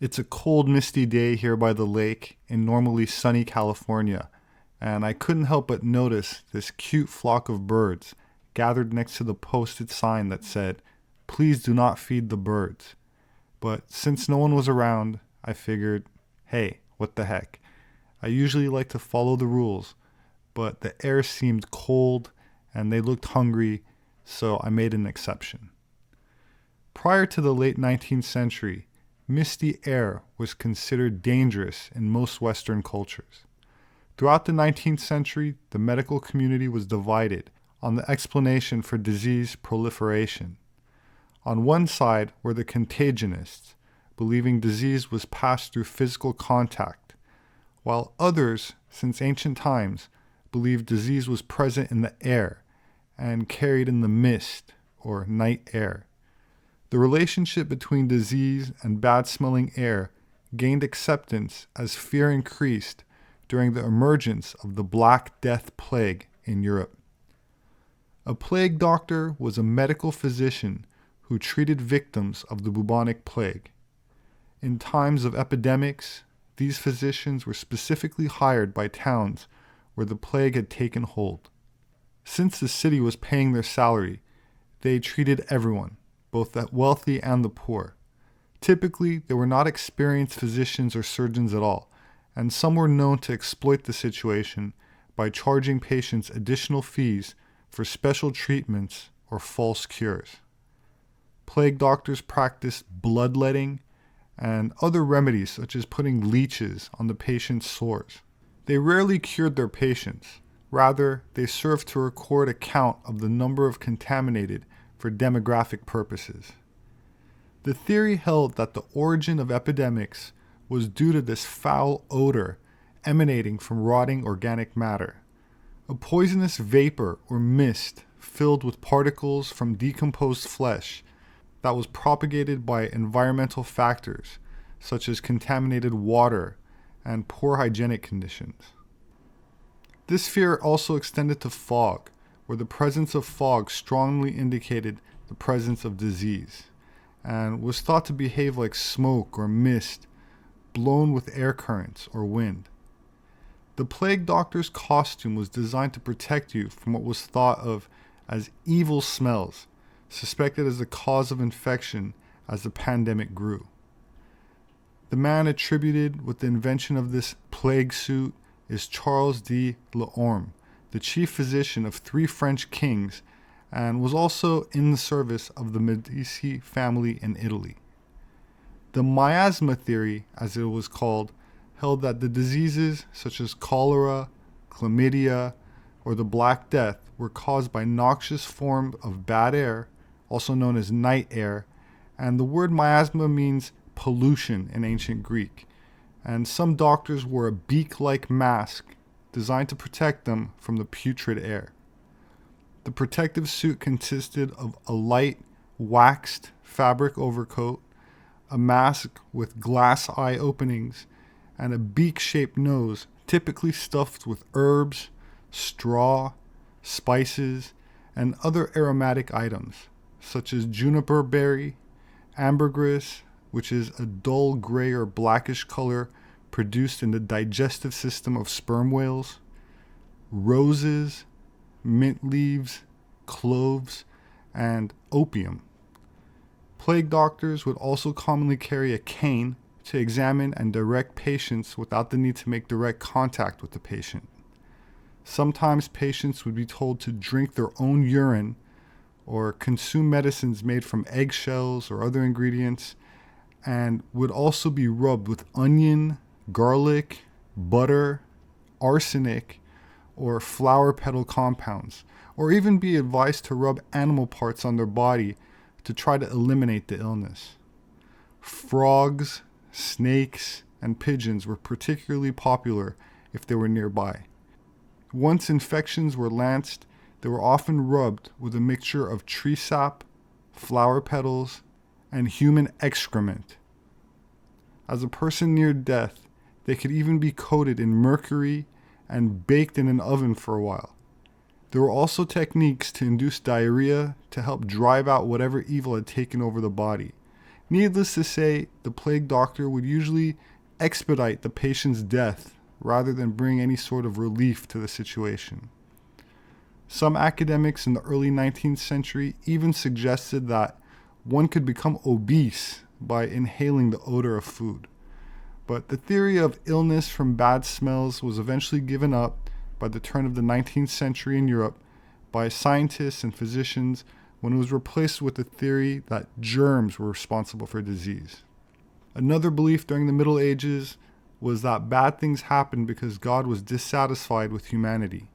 It's a cold, misty day here by the lake in normally sunny California, and I couldn't help but notice this cute flock of birds gathered next to the posted sign that said, "Please do not feed the birds." But since no one was around, I figured, hey, what the heck? I usually like to follow the rules, but the air seemed cold and they looked hungry, so I made an exception. Prior to the late 19th century, misty air was considered dangerous in most Western cultures. Throughout the 19th century, the medical community was divided on the explanation for disease proliferation. On one side were the contagionists, believing disease was passed through physical contact, while others, since ancient times, believed disease was present in the air and carried in the mist or night air. The relationship between disease and bad-smelling air gained acceptance as fear increased during the emergence of the Black Death Plague in Europe. A plague doctor was a medical physician who treated victims of the Bubonic Plague. In times of epidemics, these physicians were specifically hired by towns where the plague had taken hold. Since the city was paying their salary, they treated everyone, both the wealthy and the poor. Typically, they were not experienced physicians or surgeons at all, and some were known to exploit the situation by charging patients additional fees for special treatments or false cures. Plague doctors practiced bloodletting and other remedies such as putting leeches on the patient's sores. They rarely cured their patients. Rather, they served to record a count of the number of contaminated for demographic purposes. The theory held that the origin of epidemics was due to this foul odor emanating from rotting organic matter, a poisonous vapor or mist filled with particles from decomposed flesh that was propagated by environmental factors such as contaminated water and poor hygienic conditions. This fear also extended to fog, where the presence of fog strongly indicated the presence of disease, and was thought to behave like smoke or mist blown with air currents or wind. The plague doctor's costume was designed to protect you from what was thought of as evil smells, suspected as the cause of infection as the pandemic grew. The man attributed with the invention of this plague suit is Charles de l'Orme, the chief physician of 3 French kings, and was also in the service of the Medici family in Italy. The miasma theory, as it was called, held that the diseases such as cholera, chlamydia, or the Black Death were caused by noxious form of bad air, also known as night air, and the word miasma means pollution in ancient Greek, and some doctors wore a beak-like mask designed to protect them from the putrid air. The protective suit consisted of a light, waxed fabric overcoat, a mask with glass eye openings, and a beak-shaped nose typically stuffed with herbs, straw, spices, and other aromatic items, such as juniper berry, ambergris, which is a dull gray or blackish color produced in the digestive system of sperm whales, roses, mint leaves, cloves, and opium. Plague doctors would also commonly carry a cane to examine and direct patients without the need to make direct contact with the patient. Sometimes patients would be told to drink their own urine or consume medicines made from eggshells or other ingredients, and would also be rubbed with onion, garlic, butter, arsenic, or flower petal compounds, or even be advised to rub animal parts on their body to try to eliminate the illness. Frogs, snakes, and pigeons were particularly popular if they were nearby. Once infections were lanced, they were often rubbed with a mixture of tree sap, flower petals, and human excrement. As a person near death, they could even be coated in mercury and baked in an oven for a while. There were also techniques to induce diarrhea to help drive out whatever evil had taken over the body, Needless to say, the plague doctor would usually expedite the patient's death rather than bring any sort of relief to the situation. Some academics in the early 19th century even suggested that one could become obese by inhaling the odor of food. But the theory of illness from bad smells was eventually given up by the turn of the 19th century in Europe by scientists and physicians when it was replaced with the theory that germs were responsible for disease. Another belief during the Middle Ages was that bad things happened because God was dissatisfied with humanity.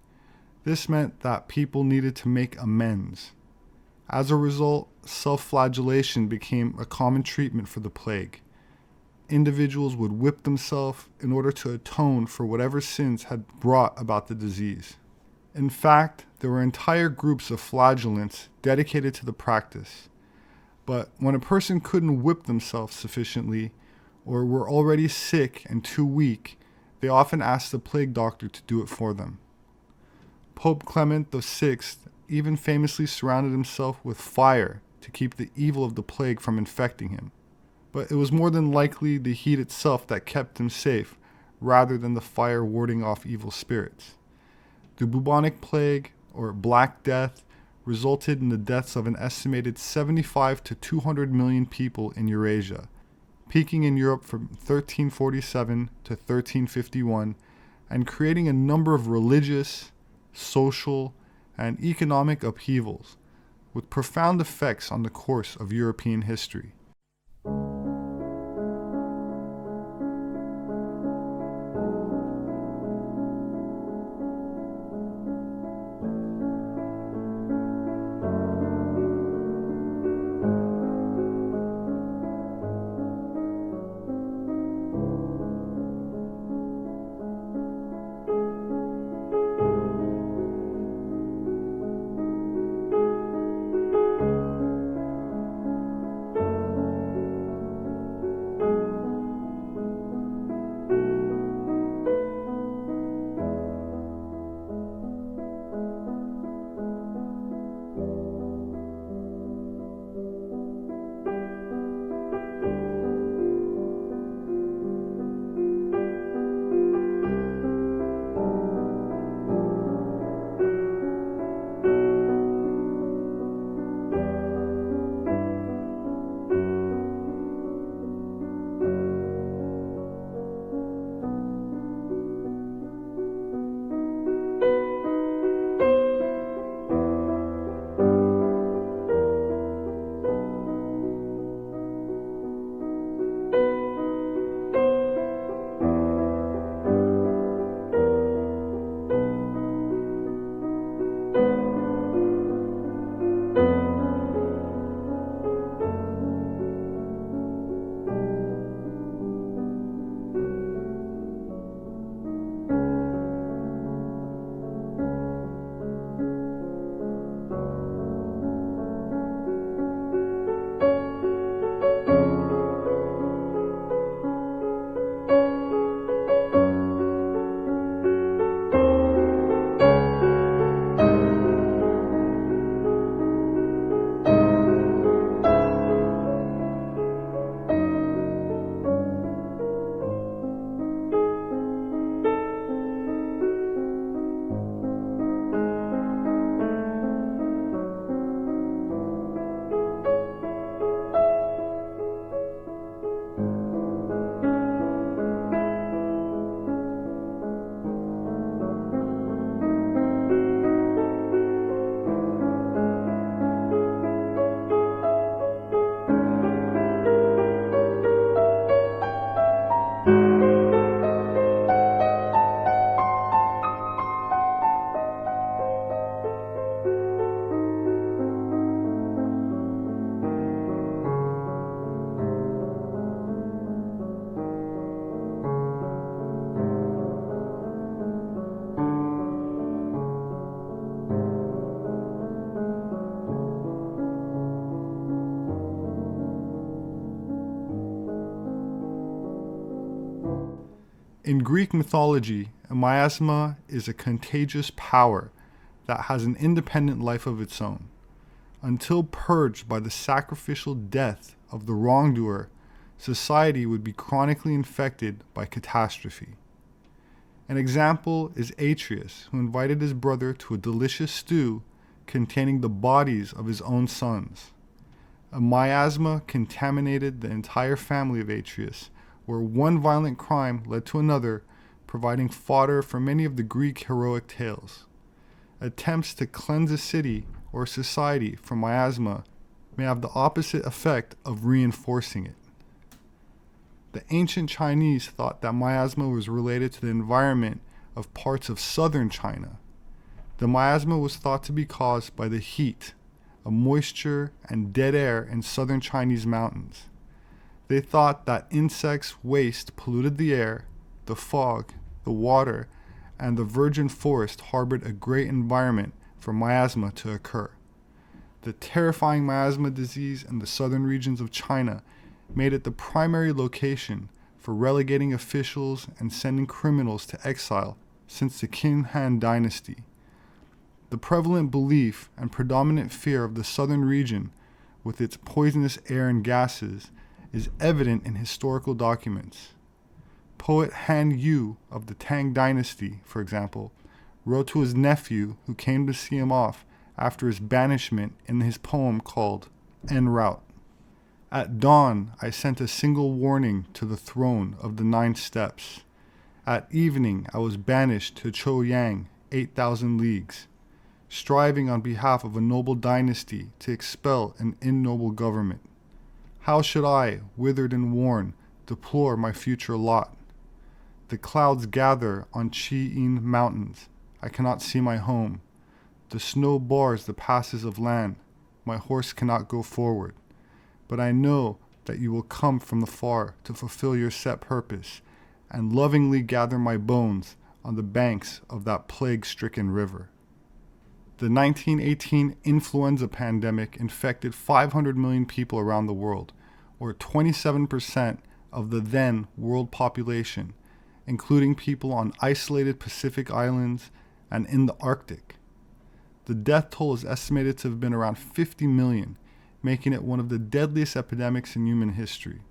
This meant that people needed to make amends. As a result, self-flagellation became a common treatment for the plague. Individuals would whip themselves in order to atone for whatever sins had brought about the disease. In fact, there were entire groups of flagellants dedicated to the practice. But when a person couldn't whip themselves sufficiently, or were already sick and too weak, they often asked the plague doctor to do it for them. Pope Clement VI even famously surrounded himself with fire to keep the evil of the plague from infecting him. But it was more than likely the heat itself that kept him safe, rather than the fire warding off evil spirits. The Bubonic Plague, or Black Death, resulted in the deaths of an estimated 75 to 200 million people in Eurasia, peaking in Europe from 1347 to 1351, and creating a number of religious, social, and economic upheavals, with profound effects on the course of European history. In Greek mythology, a miasma is a contagious power that has an independent life of its own. Until purged by the sacrificial death of the wrongdoer, society would be chronically infected by catastrophe. An example is Atreus, who invited his brother to a delicious stew containing the bodies of his own sons. A miasma contaminated the entire family of Atreus, where one violent crime led to another, providing fodder for many of the Greek heroic tales. Attempts to cleanse a city or society from miasma may have the opposite effect of reinforcing it. The ancient Chinese thought that miasma was related to the environment of parts of southern China. The miasma was thought to be caused by the heat, of moisture, and dead air in southern Chinese mountains. They thought that insects' waste polluted the air, the fog, the water, and the virgin forest harbored a great environment for miasma to occur. The terrifying miasma disease in the southern regions of China made it the primary location for relegating officials and sending criminals to exile since the Qin Han dynasty. The prevalent belief and predominant fear of the southern region, with its poisonous air and gases, is evident in historical documents. Poet Han Yu of the Tang dynasty, for example, wrote to his nephew who came to see him off after his banishment in his poem called En route. At dawn, I sent a single warning to the throne of the 9 steps. At evening, I was banished to Choyang, 8,000 leagues, striving on behalf of a noble dynasty to expel an ignoble government. How should I, withered and worn, deplore my future lot? The clouds gather on Chi-in mountains. I cannot see my home. The snow bars the passes of land. My horse cannot go forward. But I know that you will come from the far to fulfill your set purpose, and lovingly gather my bones on the banks of that plague-stricken river. The 1918 influenza pandemic infected 500 million people around the world, or 27% of the then world population, including people on isolated Pacific islands and in the Arctic. The death toll is estimated to have been around 50 million, making it one of the deadliest epidemics in human history.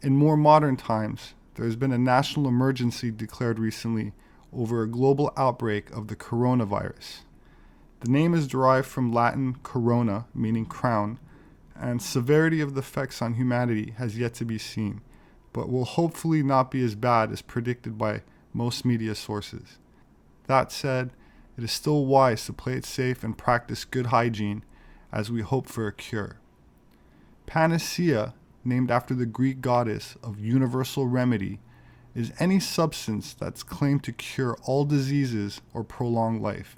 In more modern times, there has been a national emergency declared recently over a global outbreak of the coronavirus. The name is derived from Latin corona, meaning crown, and severity of the effects on humanity has yet to be seen, but will hopefully not be as bad as predicted by most media sources. That said, it is still wise to play it safe and practice good hygiene as we hope for a cure. Panacea, named after the Greek goddess of universal remedy, is any substance that's claimed to cure all diseases or prolong life.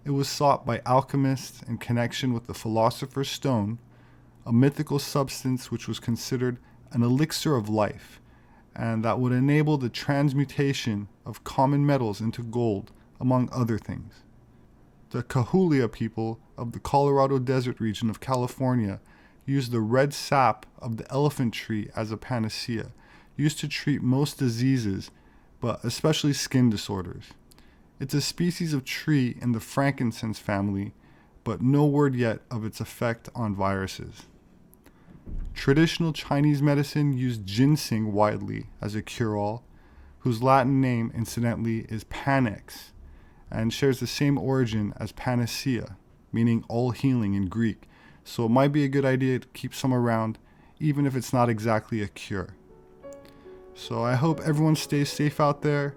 It was sought by alchemists in connection with the philosopher's stone, a mythical substance which was considered an elixir of life, and that would enable the transmutation of common metals into gold, among other things. The Cahuilla people of the Colorado Desert region of California used the red sap of the elephant tree as a panacea, used to treat most diseases, but especially skin disorders. It's a species of tree in the frankincense family, but no word yet of its effect on viruses. Traditional Chinese medicine used ginseng widely as a cure-all, whose Latin name, incidentally, is Panax, and shares the same origin as Panacea, meaning all healing in Greek, so it might be a good idea to keep some around, even if it's not exactly a cure. So I hope everyone stays safe out there,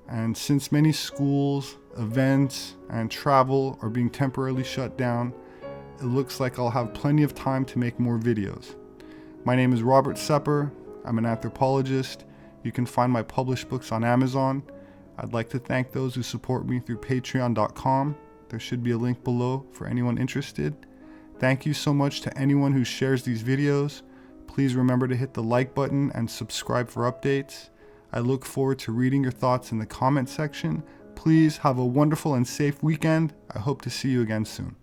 and since many schools, events, and travel are being temporarily shut down, it looks like I'll have plenty of time to make more videos. My name is Robert Sepehr. I'm an anthropologist. You can find my published books on Amazon. I'd like to thank those who support me through patreon.com. There should be a link below for anyone interested. Thank you so much to anyone who shares these videos. Please remember to hit the like button and subscribe for updates. I look forward to reading your thoughts in the comment section. Please have a wonderful and safe weekend. I hope to see you again soon.